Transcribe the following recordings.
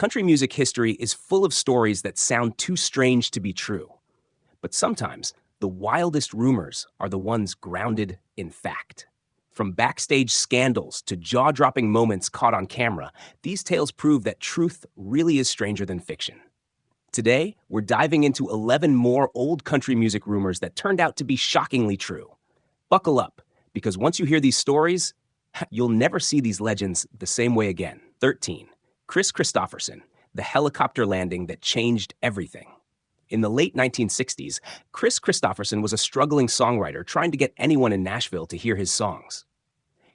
Country music history is full of stories that sound too strange to be true. But sometimes, the wildest rumors are the ones grounded in fact. From backstage scandals to jaw-dropping moments caught on camera, these tales prove that truth really is stranger than fiction. Today, we're diving into 11 more old country music rumors that turned out to be shockingly true. Buckle up, because once you hear these stories, you'll never see these legends the same way again. 13. Christopherson, the helicopter landing that changed everything. In the late 1960s, Christopherson was a struggling songwriter trying to get anyone in Nashville to hear his songs.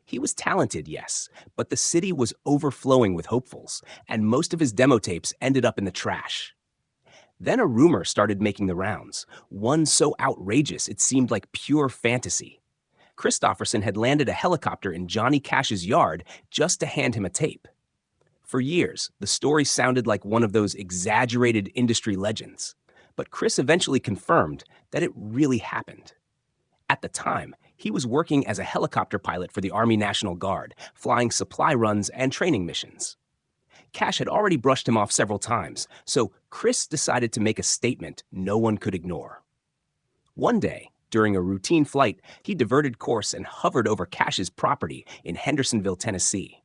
He was talented, yes, but the city was overflowing with hopefuls, and most of his demo tapes ended up in the trash. Then a rumor started making the rounds, one so outrageous it seemed like pure fantasy. Christopherson had landed a helicopter in Johnny Cash's yard just to hand him a tape. For years, the story sounded like one of those exaggerated industry legends, but Chris eventually confirmed that it really happened. At the time, he was working as a helicopter pilot for the Army National Guard, flying supply runs and training missions. Cash had already brushed him off several times, so Chris decided to make a statement no one could ignore. One day, during a routine flight, he diverted course and hovered over Cash's property in Hendersonville, Tennessee.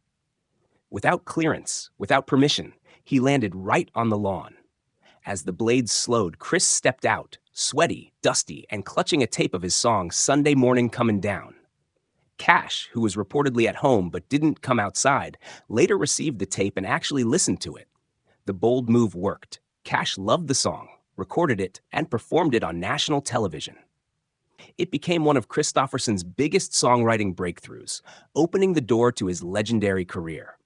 Without clearance, without permission, he landed right on the lawn. As the blades slowed, Chris stepped out, sweaty, dusty, and clutching a tape of his song Sunday Morning Comin' Down. Cash, who was reportedly at home but didn't come outside, later received the tape and actually listened to it. The bold move worked. Cash loved the song, recorded it, and performed it on national television. It became one of Christopherson's biggest songwriting breakthroughs, opening the door to his legendary career.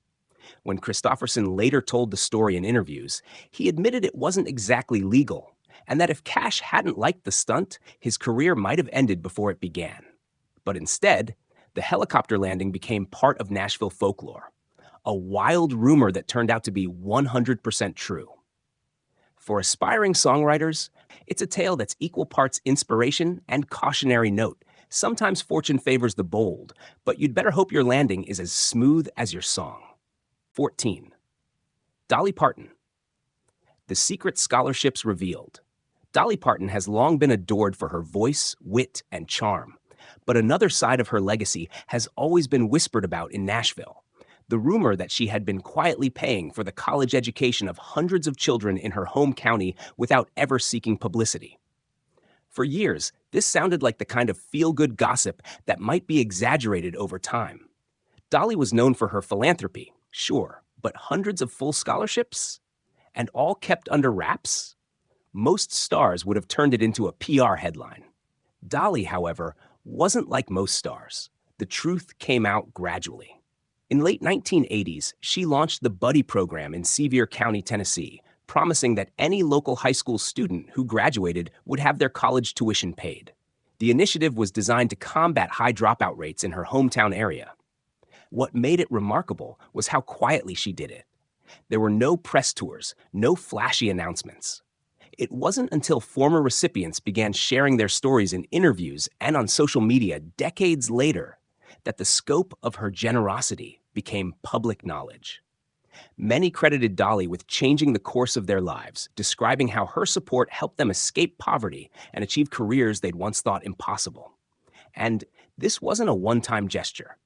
When Christopherson later told the story in interviews, he admitted it wasn't exactly legal, and that if Cash hadn't liked the stunt, his career might have ended before it began. But instead, the helicopter landing became part of Nashville folklore, a wild rumor that turned out to be 100% true. For aspiring songwriters, it's a tale that's equal parts inspiration and cautionary note. Sometimes fortune favors the bold, but you'd better hope your landing is as smooth as your song. 14. Dolly Parton. The secret scholarships revealed. Dolly Parton has long been adored for her voice, wit, and charm. But another side of her legacy has always been whispered about in Nashville. The rumor that she had been quietly paying for the college education of hundreds of children in her home county without ever seeking publicity. For years, this sounded like the kind of feel-good gossip that might be exaggerated over time. Dolly was known for her philanthropy, sure, but hundreds of full scholarships? And all kept under wraps? Most stars would have turned it into a PR headline. Dolly, however, wasn't like most stars. The truth came out gradually. In late 1980s, she launched the Buddy program in Sevier County, Tennessee, promising that any local high school student who graduated would have their college tuition paid. The initiative was designed to combat high dropout rates in her hometown area. What made it remarkable was how quietly she did it. There were no press tours, no flashy announcements. It wasn't until former recipients began sharing their stories in interviews and on social media decades later that the scope of her generosity became public knowledge. Many credited Dolly with changing the course of their lives, describing how her support helped them escape poverty and achieve careers they'd once thought impossible. And this wasn't a one-time gesture.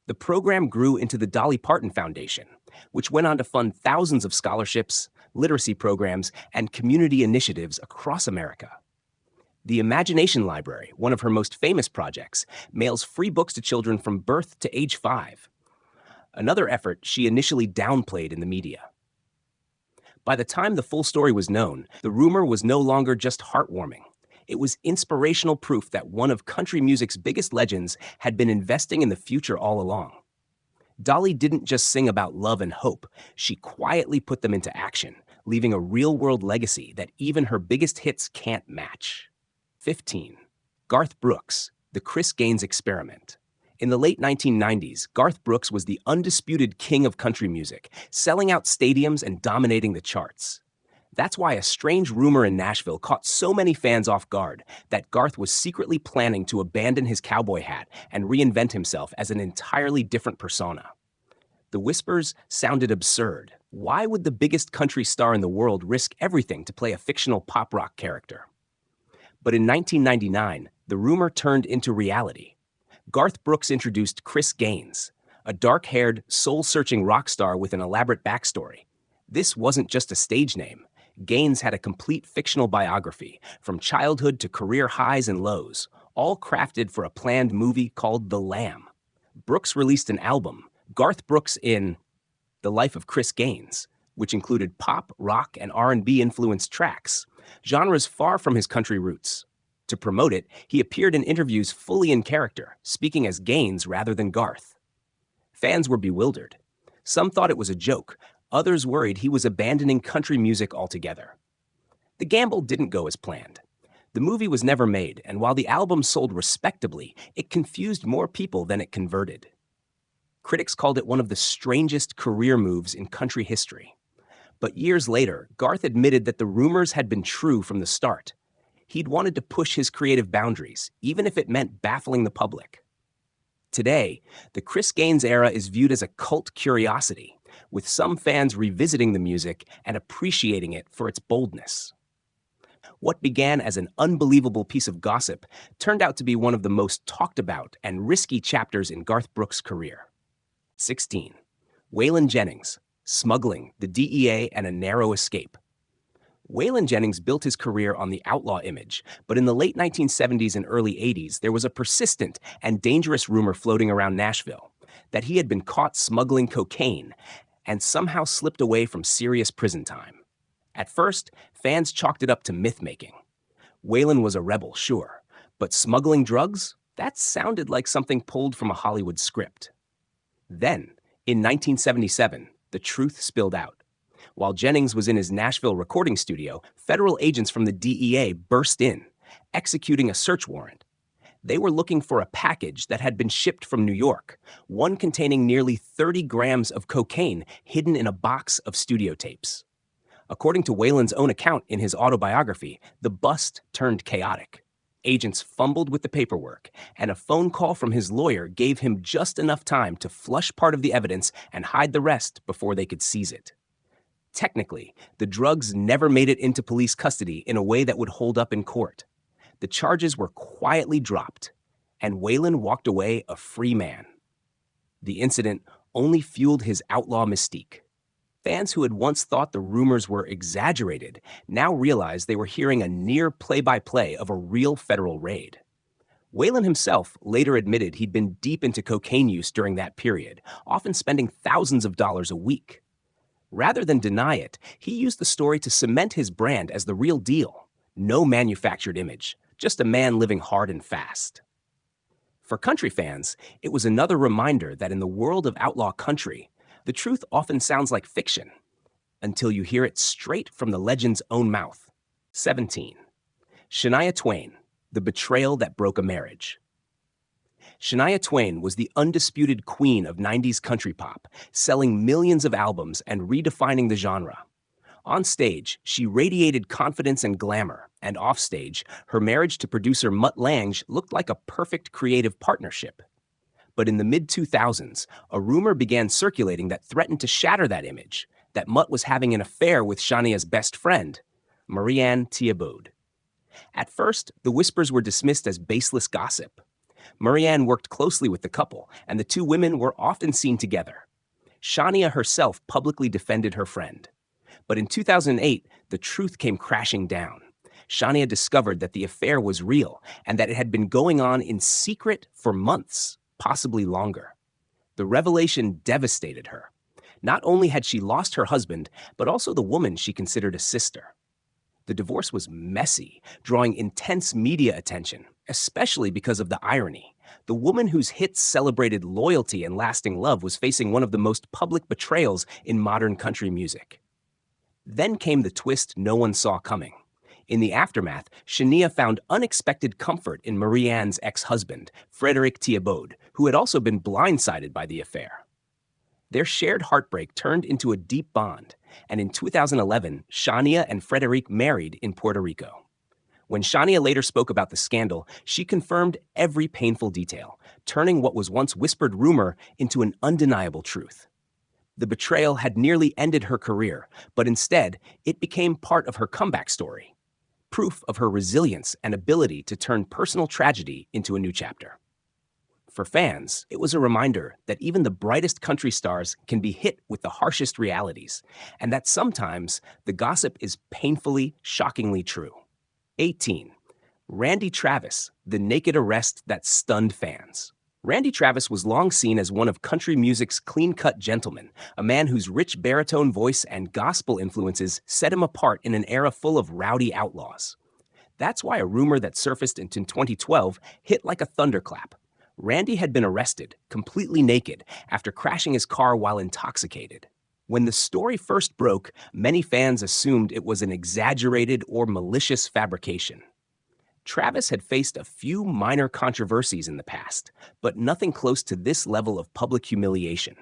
The program grew into the Dolly Parton Foundation, which went on to fund thousands of scholarships, literacy programs, and community initiatives across America. The Imagination Library, one of her most famous projects, mails free books to children from birth to age 5. Another effort she initially downplayed in the media. By the time the full story was known, the rumor was no longer just heartwarming. It was inspirational proof that one of country music's biggest legends had been investing in the future all along. Dolly didn't just sing about love and hope. She quietly put them into action, leaving a real-world legacy that even her biggest hits can't match. 15. Garth Brooks, the Chris Gaines Experiment. In the late 1990s, Garth Brooks was the undisputed king of country music, selling out stadiums and dominating the charts. That's why a strange rumor in Nashville caught so many fans off guard that Garth was secretly planning to abandon his cowboy hat and reinvent himself as an entirely different persona. The whispers sounded absurd, Why would the biggest country star in the world risk everything to play a fictional pop rock character? But in 1999, the rumor turned into reality. Garth Brooks introduced Chris Gaines, a dark-haired, soul-searching rock star with an elaborate backstory. This wasn't just a stage name. Gaines had a complete fictional biography, from childhood to career highs and lows, all crafted for a planned movie called The Lamb. Brooks released an album, Garth Brooks in The Life of Chris Gaines, which included pop, rock, and R&B influenced tracks, genres far from his country roots. To promote it, he appeared in interviews fully in character, speaking as Gaines rather than Garth. Fans were bewildered. Some thought it was a joke. Others worried he was abandoning country music altogether. The gamble didn't go as planned. The movie was never made, and while the album sold respectably, it confused more people than it converted. Critics called it one of the strangest career moves in country history. But years later, Garth admitted that the rumors had been true from the start. He'd wanted to push his creative boundaries, even if it meant baffling the public. Today, the Chris Gaines era is viewed as a cult curiosity, with some fans revisiting the music and appreciating it for its boldness. What began as an unbelievable piece of gossip turned out to be one of the most talked about and risky chapters in Garth Brooks' career. 16. Whan Jennings, Smuggling, the DEA, and a Narrow Escape. Whan Jennings built his career on the outlaw image, but in the late 1970s and early 80s, there was a persistent and dangerous rumor floating around Nashville that he had been caught smuggling cocaine and somehow slipped away from serious prison time. At first, fans chalked it up to myth-making. Whan was a rebel, sure, but smuggling drugs? That sounded like something pulled from a Hollywood script. Then, in 1977, the truth spilled out. While Jennings was in his Nashville recording studio, federal agents from the DEA burst in, executing a search warrant. They were looking for a package that had been shipped from New York, one containing nearly 30 grams of cocaine hidden in a box of studio tapes. According to Whalen's own account in his autobiography, the bust turned chaotic. Agents fumbled with the paperwork, and a phone call from his lawyer gave him just enough time to flush part of the evidence and hide the rest before they could seize it. Technically, the drugs never made it into police custody in a way that would hold up in court. The charges were quietly dropped, and Whan walked away a free man. The incident only fueled his outlaw mystique. Fans who had once thought the rumors were exaggerated now realized they were hearing a near play-by-play of a real federal raid. Whan himself later admitted he'd been deep into cocaine use during that period, often spending thousands of dollars a week. Rather than deny it, he used the story to cement his brand as the real deal. No manufactured image, just a man living hard and fast. For country fans, it was another reminder that in the world of outlaw country, the truth often sounds like fiction, until you hear it straight from the legend's own mouth. 17. Shaniah Twain, the betrayal that broke a marriage. Shaniah Twain was the undisputed queen of 90s country pop, selling millions of albums and redefining the genre. On stage, she radiated confidence and glamour, and offstage, her marriage to producer Mutt Lange looked like a perfect creative partnership. But in the mid-2000s, a rumor began circulating that threatened to shatter that image, that Mutt was having an affair with Shaniah's best friend, Marianne Thiabaud. At first, the whispers were dismissed as baseless gossip. Marianne worked closely with the couple, and the two women were often seen together. Shaniah herself publicly defended her friend. But in 2008, the truth came crashing down. Shaniah discovered that the affair was real and that it had been going on in secret for months, possibly longer. The revelation devastated her. Not only had she lost her husband, but also the woman she considered a sister. The divorce was messy, drawing intense media attention, especially because of the irony. The woman whose hits celebrated loyalty and lasting love was facing one of the most public betrayals in modern country music. Then came the twist no one saw coming. In the aftermath, Shaniah found unexpected comfort in Marianne's ex-husband, Frédéric Thiabaud, who had also been blindsided by the affair. Their shared heartbreak turned into a deep bond, and in 2011, Shaniah and Frédéric married in Puerto Rico. When Shaniah later spoke about the scandal, she confirmed every painful detail, turning what was once whispered rumor into an undeniable truth. The betrayal had nearly ended her career, but instead, it became part of her comeback story, proof of her resilience and ability to turn personal tragedy into a new chapter. For fans, it was a reminder that even the brightest country stars can be hit with the harshest realities, and that sometimes the gossip is painfully, shockingly true. 18. Randy Travis, the naked arrest that stunned fans. Randy Travis was long seen as one of country music's clean-cut gentlemen, a man whose rich baritone voice and gospel influences set him apart in an era full of rowdy outlaws. That's why a rumor that surfaced in 2012 hit like a thunderclap. Randy had been arrested, completely naked, after crashing his car while intoxicated. When the story first broke, many fans assumed it was an exaggerated or malicious fabrication. Travis had faced a few minor controversies in the past, but nothing close to this level of public humiliation.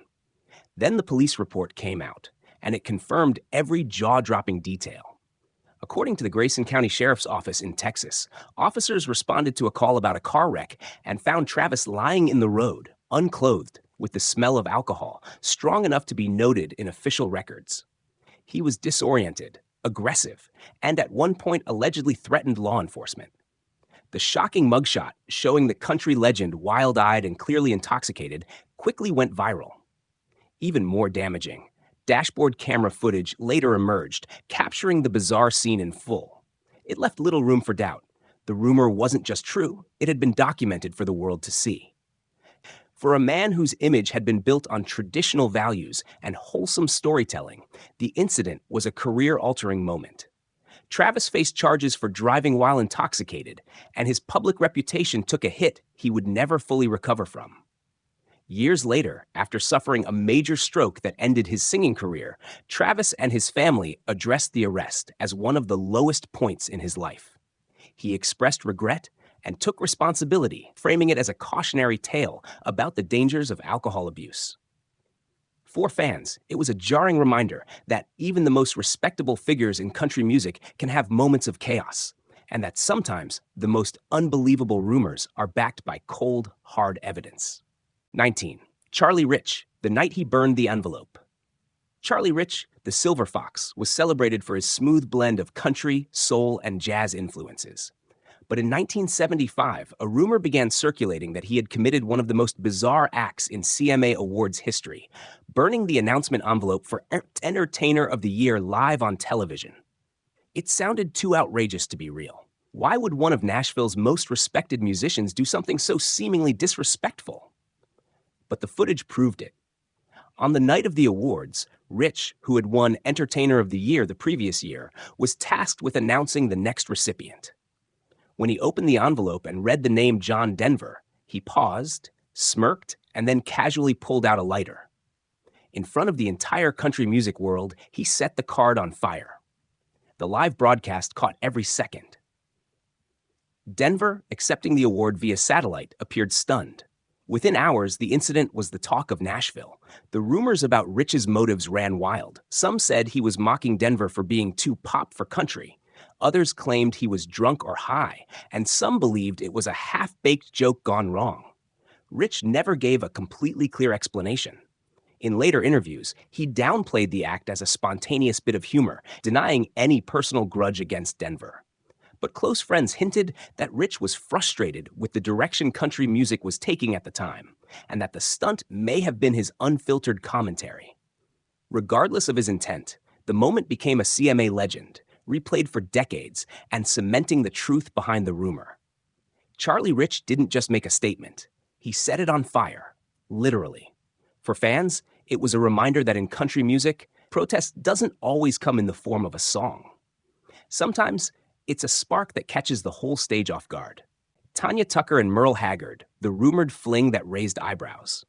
Then the police report came out, and it confirmed every jaw-dropping detail. According to the Grayson County Sheriff's Office in Texas, officers responded to a call about a car wreck and found Travis lying in the road, unclothed, with the smell of alcohol, strong enough to be noted in official records. He was disoriented, aggressive, and at one point allegedly threatened law enforcement. The shocking mugshot, showing the country legend wild-eyed and clearly intoxicated, quickly went viral. Even more damaging, dashboard camera footage later emerged, capturing the bizarre scene in full. It left little room for doubt. The rumor wasn't just true, it had been documented for the world to see. For a man whose image had been built on traditional values and wholesome storytelling, the incident was a career-altering moment. Travis faced charges for driving while intoxicated, and his public reputation took a hit he would never fully recover from. Years later, after suffering a major stroke that ended his singing career, Travis and his family addressed the arrest as one of the lowest points in his life. He expressed regret and took responsibility, framing it as a cautionary tale about the dangers of alcohol abuse. For fans, it was a jarring reminder that even the most respectable figures in country music can have moments of chaos, and that sometimes the most unbelievable rumors are backed by cold, hard evidence. 19. Charlie Rich, the night he burned the envelope. Charlie Rich, the Silver Fox, was celebrated for his smooth blend of country, soul, and jazz influences. But in 1975, a rumor began circulating that he had committed one of the most bizarre acts in CMA Awards history, burning the announcement envelope for Entertainer of the Year live on television. It sounded too outrageous to be real. Why would one of Nashville's most respected musicians do something so seemingly disrespectful? But the footage proved it. On the night of the awards, Rich, who had won Entertainer of the Year the previous year, was tasked with announcing the next recipient. When he opened the envelope and read the name John Denver, he paused, smirked, and then casually pulled out a lighter. In front of the entire country music world, he set the card on fire. The live broadcast caught every second. Denver, accepting the award via satellite, appeared stunned. Within hours, the incident was the talk of Nashville. The rumors about Rich's motives ran wild. Some said he was mocking Denver for being too pop for country. Others claimed he was drunk or high, and some believed it was a half-baked joke gone wrong. Rich never gave a completely clear explanation. In later interviews, he downplayed the act as a spontaneous bit of humor, denying any personal grudge against Denver. But close friends hinted that Rich was frustrated with the direction country music was taking at the time, and that the stunt may have been his unfiltered commentary. Regardless of his intent, the moment became a CMA legend, replayed for decades, and cementing the truth behind the rumor. Charlie Rich didn't just make a statement. He set it on fire, literally. For fans, it was a reminder that in country music, protest doesn't always come in the form of a song. Sometimes, it's a spark that catches the whole stage off guard. Tanya Tucker and Merl Haggard, the rumored fling that raised eyebrows.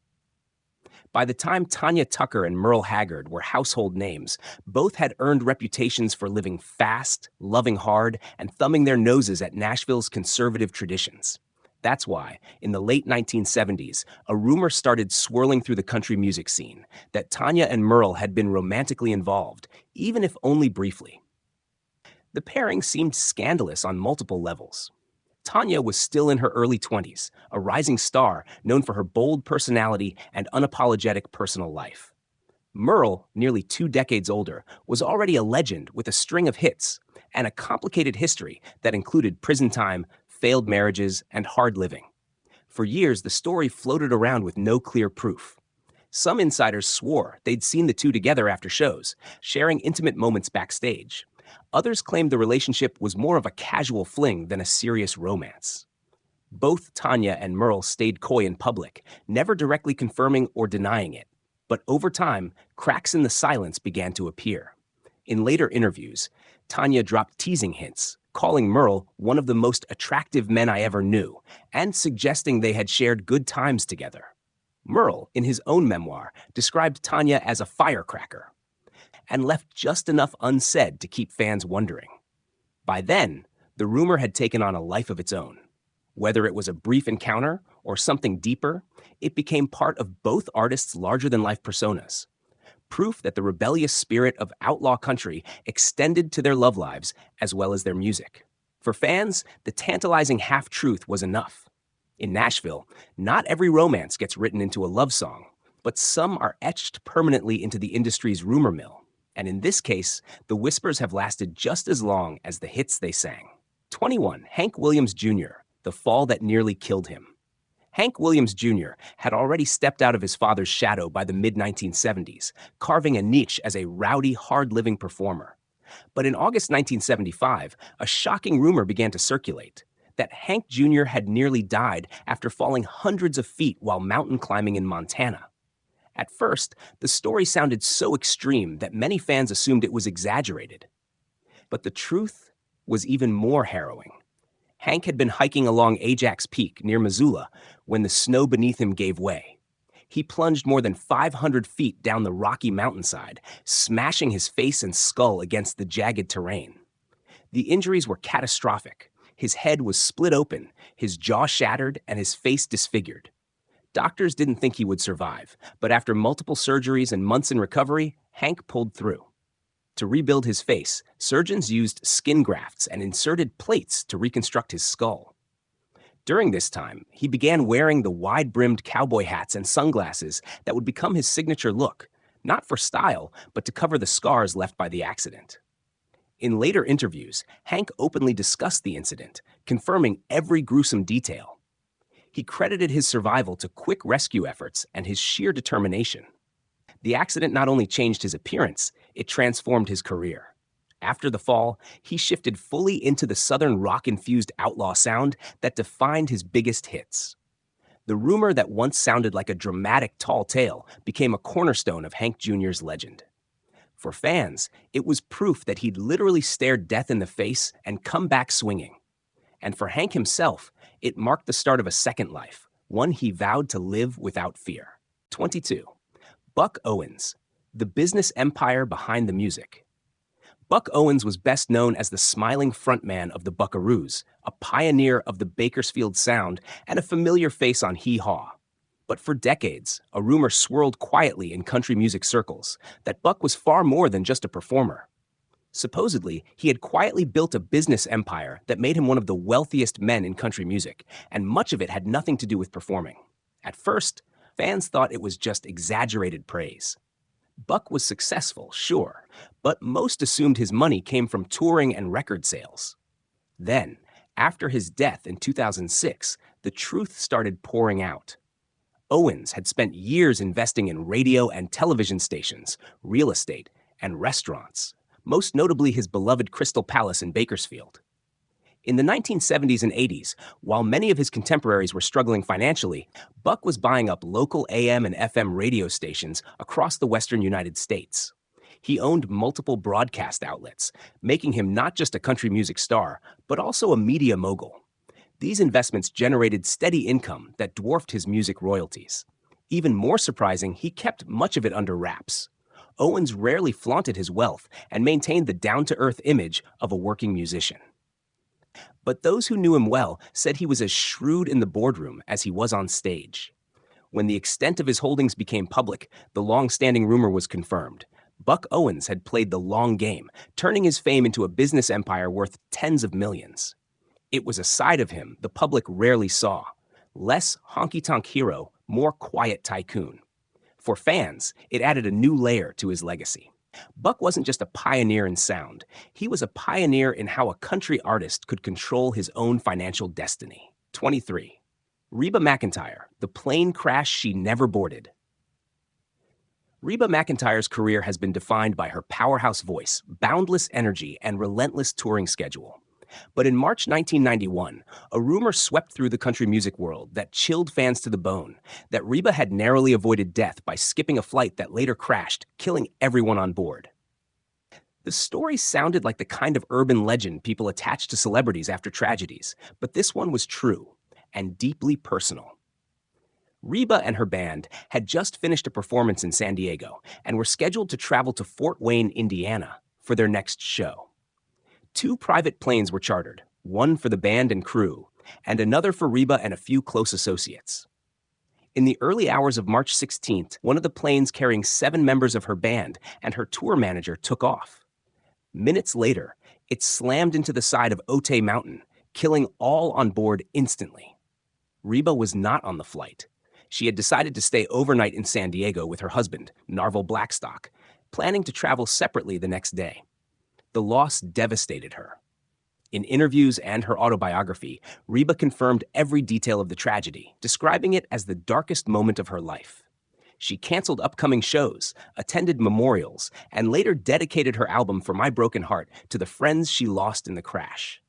By the time Tanya Tucker and Merl Haggard were household names, both had earned reputations for living fast, loving hard, and thumbing their noses at Nashville's conservative traditions. That's why, in the late 1970s, a rumor started swirling through the country music scene that Tanya and Merl had been romantically involved, even if only briefly. The pairing seemed scandalous on multiple levels. Tanya was still in her early 20s, a rising star known for her bold personality and unapologetic personal life. Merl, nearly 2 decades older, was already a legend with a string of hits and a complicated history that included prison time, failed marriages, and hard living. For years, the story floated around with no clear proof. Some insiders swore they'd seen the two together after shows, sharing intimate moments backstage. Others claimed the relationship was more of a casual fling than a serious romance. Both Tanya and Merl stayed coy in public, never directly confirming or denying it. But over time, cracks in the silence began to appear. In later interviews, Tanya dropped teasing hints, calling Merl one of the most attractive men I ever knew, and suggesting they had shared good times together. Merl, in his own memoir, described Tanya as a firecracker and left just enough unsaid to keep fans wondering. By then, the rumor had taken on a life of its own. Whether it was a brief encounter or something deeper, it became part of both artists' larger-than-life personas. Proof that the rebellious spirit of outlaw country extended to their love lives as well as their music. For fans, the tantalizing half-truth was enough. In Nashville, not every romance gets written into a love song, but some are etched permanently into the industry's rumor mill. And in this case, the whispers have lasted just as long as the hits they sang. 21. Hank Williams Jr., The Fall That Nearly Killed Him. Hank Williams Jr. had already stepped out of his father's shadow by the mid-1970s, carving a niche as a rowdy, hard-living performer. But in August 1975, a shocking rumor began to circulate that Hank Jr. had nearly died after falling hundreds of feet while mountain climbing in Montana. At first, the story sounded so extreme that many fans assumed it was exaggerated. But the truth was even more harrowing. Hank had been hiking along Ajax Peak near Missoula when the snow beneath him gave way. He plunged more than 500 feet down the rocky mountainside, smashing his face and skull against the jagged terrain. The injuries were catastrophic. His head was split open, his jaw shattered, and his face disfigured. Doctors didn't think he would survive, but after multiple surgeries and months in recovery, Hank pulled through. To rebuild his face, surgeons used skin grafts and inserted plates to reconstruct his skull. During this time, he began wearing the wide-brimmed cowboy hats and sunglasses that would become his signature look, not for style, but to cover the scars left by the accident. In later interviews, Hank openly discussed the incident, confirming every gruesome detail. He credited his survival to quick rescue efforts and his sheer determination. The accident not only changed his appearance, it transformed his career. After the fall, he shifted fully into the southern rock-infused outlaw sound that defined his biggest hits. The rumor that once sounded like a dramatic tall tale became a cornerstone of Hank Jr.'s legend. For fans, it was proof that he'd literally stared death in the face and come back swinging. And for Hank himself, it marked the start of a second life, one he vowed to live without fear. 22. Buck Owens, The Business Empire Behind the Music. Buck Owens was best known as the smiling frontman of the Buckaroos, a pioneer of the Bakersfield sound and a familiar face on Hee Haw. But for decades, a rumor swirled quietly in country music circles that Buck was far more than just a performer. Supposedly, he had quietly built a business empire that made him one of the wealthiest men in country music, and much of it had nothing to do with performing. At first, fans thought it was just exaggerated praise. Buck was successful, sure, but most assumed his money came from touring and record sales. Then, after his death in 2006, the truth started pouring out. Owens had spent years investing in radio and television stations, real estate, and restaurants, most notably his beloved Crystal Palace in Bakersfield. In the 1970s and 80s, while many of his contemporaries were struggling financially, Buck was buying up local AM and FM radio stations across the western United States. He owned multiple broadcast outlets, making him not just a country music star, but also a media mogul. These investments generated steady income that dwarfed his music royalties. Even more surprising, he kept much of it under wraps. Owens rarely flaunted his wealth and maintained the down-to-earth image of a working musician. But those who knew him well said he was as shrewd in the boardroom as he was on stage. When the extent of his holdings became public, the long-standing rumor was confirmed. Buck Owens had played the long game, turning his fame into a business empire worth tens of millions. It was a side of him the public rarely saw. Less honky-tonk hero, more quiet tycoon. For fans, it added a new layer to his legacy. Buck wasn't just a pioneer in sound, he was a pioneer in how a country artist could control his own financial destiny. 23. Reba McIntyre, the plane crash she never boarded. Reba McIntyre's career has been defined by her powerhouse voice, boundless energy, and relentless touring schedule. But in March 1991, a rumor swept through the country music world that chilled fans to the bone, that Reba had narrowly avoided death by skipping a flight that later crashed, killing everyone on board. The story sounded like the kind of urban legend people attach to celebrities after tragedies, but this one was true and deeply personal. Reba and her band had just finished a performance in San Diego and were scheduled to travel to Fort Wayne, Indiana, for their next show. 2 private planes were chartered, one for the band and crew, and another for Reba and a few close associates. In the early hours of March 16th, one of the planes carrying 7 members of her band and her tour manager took off. Minutes later, it slammed into the side of Otay Mountain, killing all on board instantly. Reba was not on the flight. She had decided to stay overnight in San Diego with her husband, Narvel Blackstock, planning to travel separately the next day. The loss devastated her. In interviews and her autobiography, Reba confirmed every detail of the tragedy, describing it as the darkest moment of her life. She canceled upcoming shows, attended memorials, and later dedicated her album For My Broken Heart to the friends she lost in the crash.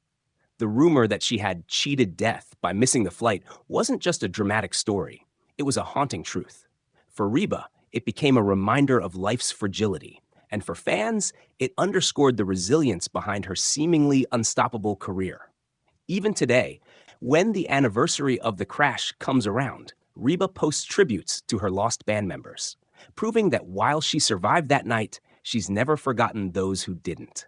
The rumor that she had cheated death by missing the flight wasn't just a dramatic story. It was a haunting truth. For Reba, it became a reminder of life's fragility. And for fans, it underscored the resilience behind her seemingly unstoppable career. Even today, when the anniversary of the crash comes around, Reba posts tributes to her lost band members, proving that while she survived that night, she's never forgotten those who didn't.